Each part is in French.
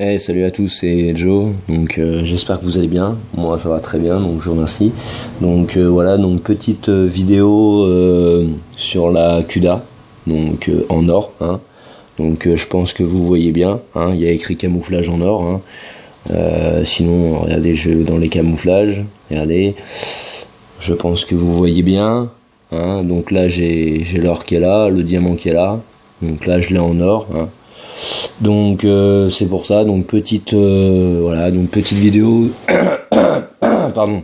Hey, salut à tous, c'est Joe. Donc j'espère que vous allez bien. Moi ça va très bien, donc je vous remercie. Donc voilà, donc petite vidéo sur la CUDA, donc en or, hein. Donc je pense que vous voyez bien, hein, il y a écrit camouflage en or, hein. Sinon regardez, je vais dans les camouflages, regardez. Je pense que vous voyez bien, hein. Donc là j'ai l'or qui est là, le diamant qui est là. Donc là je l'ai en or, hein. Donc c'est pour ça, donc petite voilà, donc petite vidéo pardon,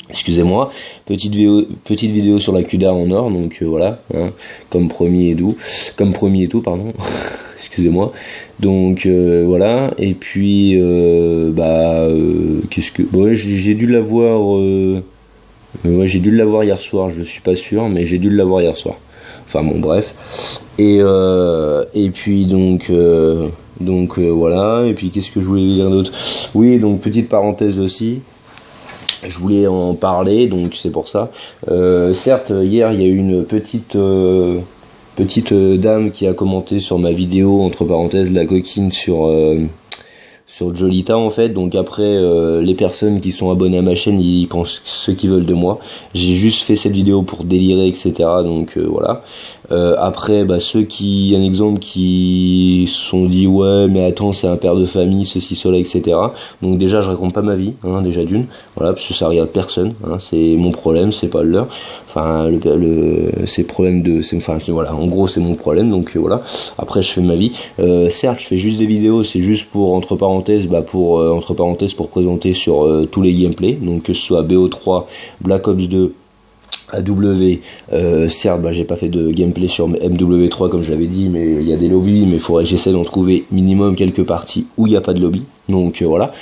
excusez-moi, petite vidéo sur la CUDA en or, donc voilà, hein, comme promis et tout, pardon. Excusez-moi. Donc voilà, et puis qu'est-ce que ouais, j'ai dû l'avoir ouais, j'ai dû l'avoir hier soir, je suis pas sûr, mais j'ai dû l'avoir hier soir. Enfin bon, bref. Et puis donc voilà. Et puis qu'est-ce que je voulais dire d'autre? Oui, donc petite parenthèse aussi. Je voulais en parler, donc c'est pour ça. Certes, hier il y a eu une petite dame qui a commenté sur ma vidéo, entre parenthèses, la coquine sur Jolita en fait. Donc après les personnes qui sont abonnées à ma chaîne, ils pensent ce qu'ils veulent de moi. J'ai juste fait cette vidéo pour délirer, etc. Donc voilà. Après ceux qui, un exemple, qui se sont dit ouais mais attends, c'est un père de famille, ceci, cela, etc. Donc déjà je raconte pas ma vie, hein, déjà d'une, voilà, parce que ça regarde personne, hein, c'est mon problème, c'est pas le leur. Enfin c'est problème de, voilà, en gros c'est mon problème, donc voilà. Après je fais ma vie. Certes je fais juste des vidéos, c'est juste pour entre parenthèses pour présenter sur tous les gameplays, donc que ce soit BO3, Black Ops 2, AW, certes j'ai pas fait de gameplay sur MW3 comme je l'avais dit, mais il y a des lobbies, mais j'essaie d'en trouver minimum quelques parties où il n'y a pas de lobby, donc voilà.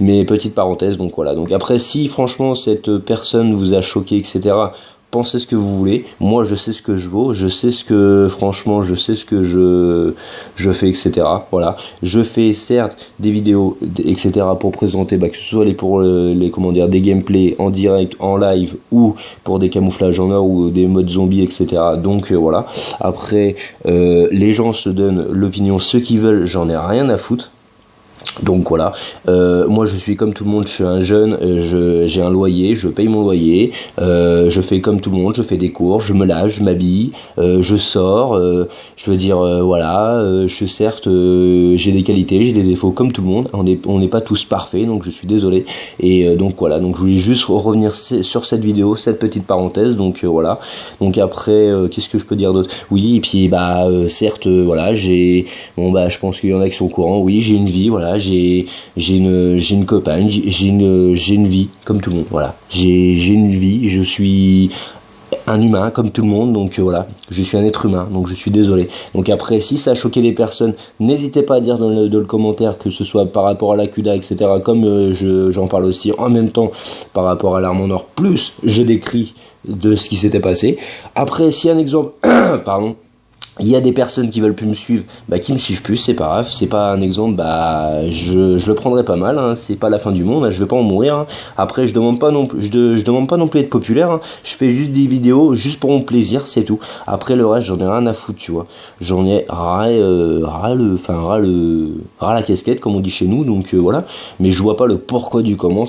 Mais petite parenthèse, donc voilà. Donc après, si franchement cette personne vous a choqué, etc., pensez ce que vous voulez. Moi je sais ce que je vaux, je sais ce que, franchement, je sais ce que je fais, etc. Voilà. Je fais certes des vidéos, etc. pour présenter, que ce soit pour les comment dire, des gameplays en direct, en live, ou pour des camouflages en or ou des modes zombies, etc. Donc voilà. Après les gens se donnent l'opinion ce qu'ils veulent, j'en ai rien à foutre. Donc voilà, moi je suis comme tout le monde, je suis un jeune, j'ai un loyer, je paye mon loyer, je fais comme tout le monde, je fais des cours, je me lave, je m'habille, je sors, je veux dire voilà, certes j'ai des qualités, j'ai des défauts comme tout le monde, on n'est pas tous parfaits, donc je suis désolé. Et donc voilà, donc je voulais juste revenir sur cette vidéo, cette petite parenthèse, donc voilà. Donc après qu'est-ce que je peux dire d'autre? Oui, et puis certes voilà, je pense qu'il y en a qui sont au courant, oui, j'ai une vie, voilà, j'ai une compagne, j'ai une vie comme tout le monde, voilà, j'ai une vie, je suis un humain comme tout le monde, donc voilà, je suis un être humain, donc je suis désolé. Donc après, si ça a choqué les personnes, n'hésitez pas à dire dans le commentaire, que ce soit par rapport à la CUDA, etc., comme j'en parle aussi en même temps par rapport à l'arme en or, plus je décris de ce qui s'était passé. Après, si un exemple pardon, il y a des personnes qui veulent plus me suivre, qui me suivent plus, c'est pas grave, c'est pas un exemple, je le prendrai pas mal, hein, c'est pas la fin du monde, hein, je vais pas en mourir, hein. Après je demande pas non plus, je demande pas non plus d'être populaire, hein. Je fais juste des vidéos juste pour mon plaisir, c'est tout. Après le reste, j'en ai rien à foutre, tu vois, j'en ai ras la casquette comme on dit chez nous, donc voilà. Mais je vois pas le pourquoi du comment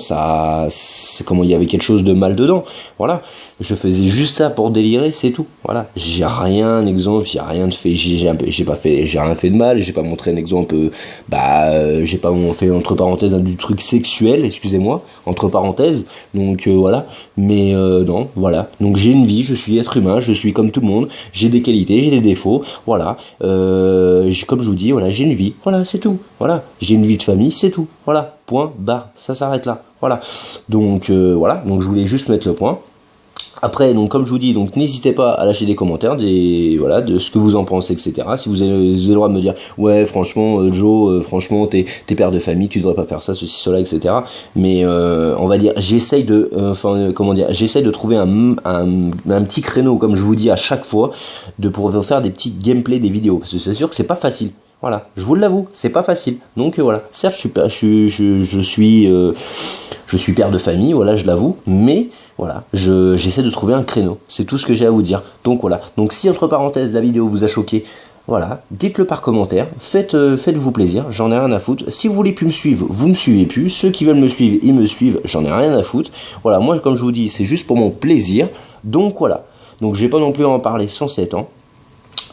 comment il y avait quelque chose de mal dedans, voilà. Je faisais juste ça pour délirer, c'est tout, voilà. J'ai rien exemple, j'ai rien de fait, j'ai rien fait de mal, j'ai pas montré un exemple, j'ai pas fait entre parenthèses du truc sexuel, excusez-moi, entre parenthèses, donc voilà. Mais non, voilà. Donc j'ai une vie, je suis être humain, je suis comme tout le monde, j'ai des qualités, j'ai des défauts, voilà. Comme je vous dis, voilà, j'ai une vie, voilà, c'est tout, voilà. J'ai une vie de famille, c'est tout, voilà. Point, barre, ça s'arrête là, voilà. Donc voilà, donc je voulais juste mettre le point. Après, donc comme je vous dis, donc n'hésitez pas à lâcher des commentaires, de ce que vous en pensez, etc. Si vous avez le droit de me dire, ouais, franchement, Joe, franchement, t'es père de famille, tu devrais pas faire ça, ceci, cela, etc. Mais on va dire, j'essaye de trouver un petit créneau, comme je vous dis à chaque fois, pour vous faire des petits gameplays des vidéos, parce que c'est sûr que c'est pas facile. Voilà, je vous l'avoue, c'est pas facile. Donc voilà, certes, je suis père de famille, voilà, je l'avoue, mais voilà, j'essaie de trouver un créneau. C'est tout ce que j'ai à vous dire. Donc voilà. Donc si entre parenthèses la vidéo vous a choqué, Voilà, dites-le par commentaire, faites-vous plaisir, j'en ai rien à foutre. Si vous voulez plus me suivre, vous me suivez plus. Ceux qui veulent me suivre, ils me suivent, j'en ai rien à foutre. Voilà, moi comme je vous dis, c'est juste pour mon plaisir. Donc voilà, donc je vais pas non plus en parler 107 ans.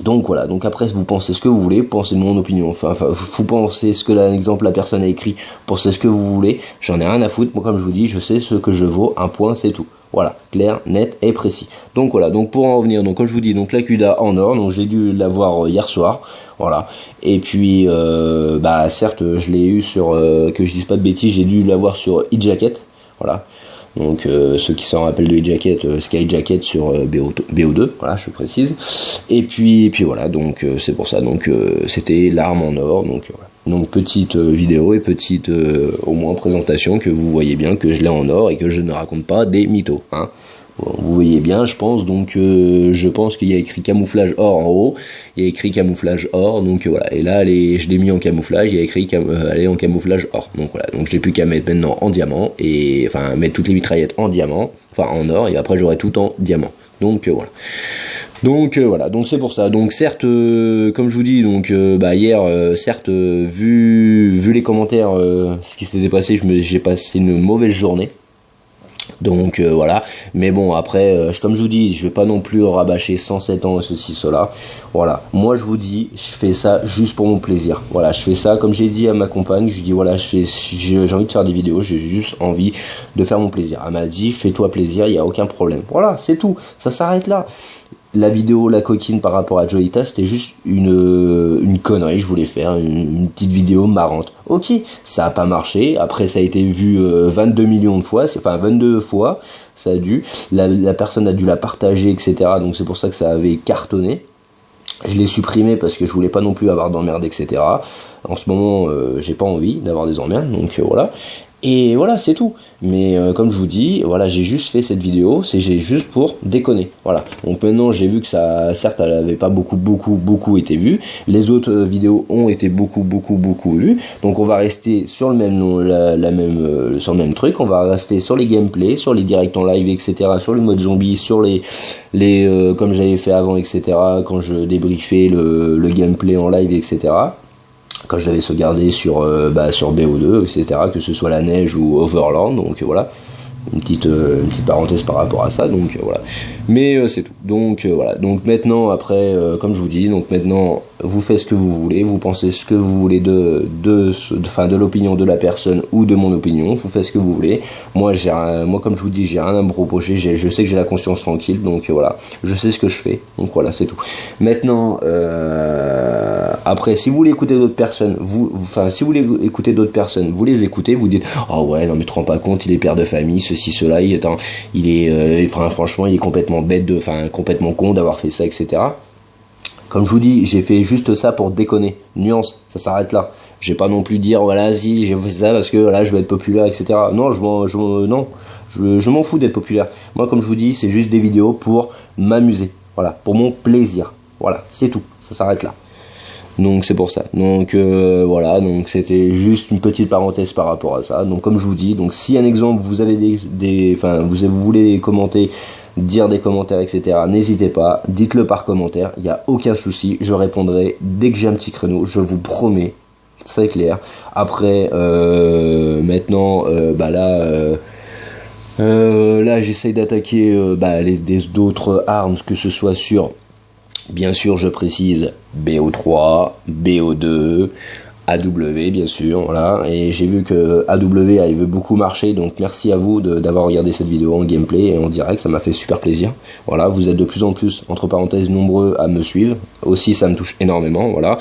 Donc voilà, donc après vous pensez ce que vous voulez, pensez de mon opinion, enfin vous pensez ce que l'exemple la personne a écrit, pensez ce que vous voulez, j'en ai rien à foutre, moi comme je vous dis, je sais ce que je vaux, un point c'est tout. Voilà, clair, net et précis. Donc voilà, donc pour en revenir, donc comme je vous dis, donc la CUDA en or, donc je l'ai dû l'avoir hier soir, voilà. Et puis bah certes je l'ai eu sur, que je dise pas de bêtises, j'ai dû l'avoir sur eJacket, voilà. Donc ceux qui s'en rappellent de eJacket, Sky Jacket sur BO2, voilà, je précise. Et puis voilà, donc c'est pour ça. Donc c'était l'arme en or. Donc voilà. Donc petite vidéo et petite au moins présentation que vous voyez bien que je l'ai en or et que je ne raconte pas des mythos. Hein. Bon, vous voyez bien, je pense, donc je pense qu'il y a écrit camouflage or en haut, il y a écrit camouflage or, donc voilà, et là je l'ai mis en camouflage, il y a écrit elle est en camouflage or, donc voilà, donc j'ai plus qu'à mettre maintenant en diamant, et enfin mettre toutes les mitraillettes en diamant, enfin en or, et après j'aurai tout en diamant, donc voilà. Donc voilà, donc c'est pour ça. Donc certes, comme je vous dis, donc bah hier, certes, vu les commentaires, ce qui s'était passé, j'ai passé une mauvaise journée. Donc voilà, mais bon après, comme je vous dis, je vais pas non plus rabâcher 107 ans ceci cela. Voilà, moi je vous dis, je fais ça juste pour mon plaisir. Voilà, je fais ça comme j'ai dit à ma compagne, je lui dis voilà, j'ai envie de faire des vidéos, j'ai juste envie de faire mon plaisir. Elle m'a dit fais-toi plaisir, il y a aucun problème. Voilà, c'est tout, ça s'arrête là. La vidéo la coquine par rapport à Jolita, c'était juste une connerie, je voulais faire une petite vidéo marrante. Ok, ça a pas marché, après ça a été vu 22 millions de fois, enfin 22 fois, ça a dû, la personne a dû la partager, etc. Donc c'est pour ça que ça avait cartonné. Je l'ai supprimé parce que je voulais pas non plus avoir d'emmerdes, etc. En ce moment, j'ai pas envie d'avoir des emmerdes, donc voilà. Et voilà, c'est tout. Mais comme je vous dis, voilà, j'ai juste fait cette vidéo, c'est juste pour déconner. Voilà. Donc maintenant, j'ai vu que ça, certes, elle avait pas beaucoup été vue. Les autres vidéos ont été beaucoup vues. Donc on va rester sur le même nom, sur le même truc. On va rester sur les gameplays, sur les directs en live, etc. Sur le mode zombie, sur les comme j'avais fait avant, etc. Quand je débriefais le gameplay en live, etc. Quand je l'avais sauvegardé sur BO2, etc., que ce soit la neige ou Overland, donc voilà, une petite parenthèse par rapport à ça, donc voilà. Mais c'est tout. Donc voilà. Donc maintenant, après, comme je vous dis, donc maintenant, vous faites ce que vous voulez, vous pensez ce que vous voulez de l'opinion de la personne ou de mon opinion, vous faites ce que vous voulez. Moi, comme je vous dis, j'ai rien à me reprocher, je sais que j'ai la conscience tranquille, donc voilà, je sais ce que je fais, donc voilà, c'est tout. Maintenant, après, si vous voulez écouter d'autres personnes, si vous voulez écouter d'autres personnes, vous les écoutez, vous dites, oh ouais, non mais tu te rends pas compte, il est père de famille, ceci, cela, franchement, il est complètement bête, complètement con d'avoir fait ça, etc. Comme je vous dis, j'ai fait juste ça pour déconner. Nuance, ça s'arrête là. J'ai pas non plus dire, voilà, si, j'ai fait ça parce que là, je veux être populaire, etc. Non, je m'en fous d'être populaire. Moi, comme je vous dis, c'est juste des vidéos pour m'amuser. Voilà, pour mon plaisir. Voilà, c'est tout. Ça s'arrête là. Donc c'est pour ça. Donc voilà, donc c'était juste une petite parenthèse par rapport à ça. Donc comme je vous dis, donc si un exemple vous avez vous voulez commenter, dire des commentaires, etc. N'hésitez pas, dites-le par commentaire, il n'y a aucun souci, je répondrai dès que j'ai un petit créneau, je vous promets, c'est clair. Après maintenant là j'essaye d'attaquer d'autres armes, que ce soit sur, bien sûr, je précise, BO3, BO2, AW, bien sûr, voilà. Et j'ai vu que AW avait beaucoup marché, donc merci à vous d'avoir regardé cette vidéo en gameplay et en direct, ça m'a fait super plaisir. Voilà, vous êtes de plus en plus, entre parenthèses, nombreux à me suivre. Aussi, ça me touche énormément, voilà.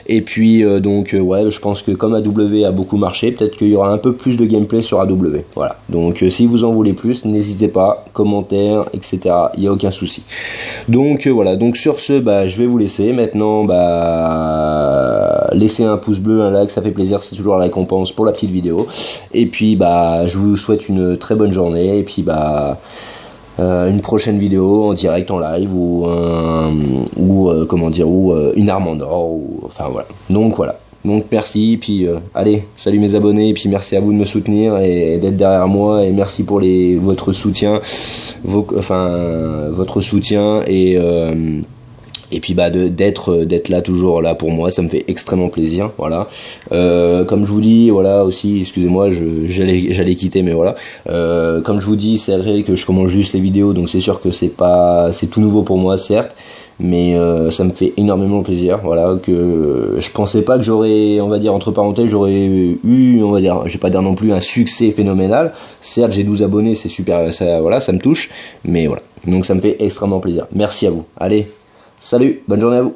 Et puis, ouais, je pense que comme AW a beaucoup marché, peut-être qu'il y aura un peu plus de gameplay sur AW, voilà. Donc, si vous en voulez plus, n'hésitez pas, commentaires, etc. Il n'y a aucun souci. Donc, voilà. Donc, sur ce, je vais vous laisser. Maintenant, laissez un pouce bleu, un like, ça fait plaisir, c'est toujours la récompense pour la petite vidéo. Et puis je vous souhaite une très bonne journée. Et puis une prochaine vidéo en direct, en live, ou une arme en or, enfin voilà. Donc voilà. Donc merci, puis allez, salut mes abonnés, et puis merci à vous de me soutenir et d'être derrière moi, et merci pour votre soutien, Et puis d'être là toujours là pour moi, ça me fait extrêmement plaisir. Voilà. Comme je vous dis, voilà aussi, excusez-moi, j'allais quitter, mais voilà. Comme je vous dis, c'est vrai que je commence juste les vidéos, donc c'est sûr que c'est tout nouveau pour moi, certes, mais ça me fait énormément plaisir. Voilà, que je pensais pas que j'aurais, on va dire entre parenthèses, j'aurais eu, on va dire, je vais pas dire non plus un succès phénoménal. Certes, j'ai 12 abonnés, c'est super, ça, voilà, ça me touche, mais voilà. Donc ça me fait extrêmement plaisir. Merci à vous. Allez. Salut, bonne journée à vous.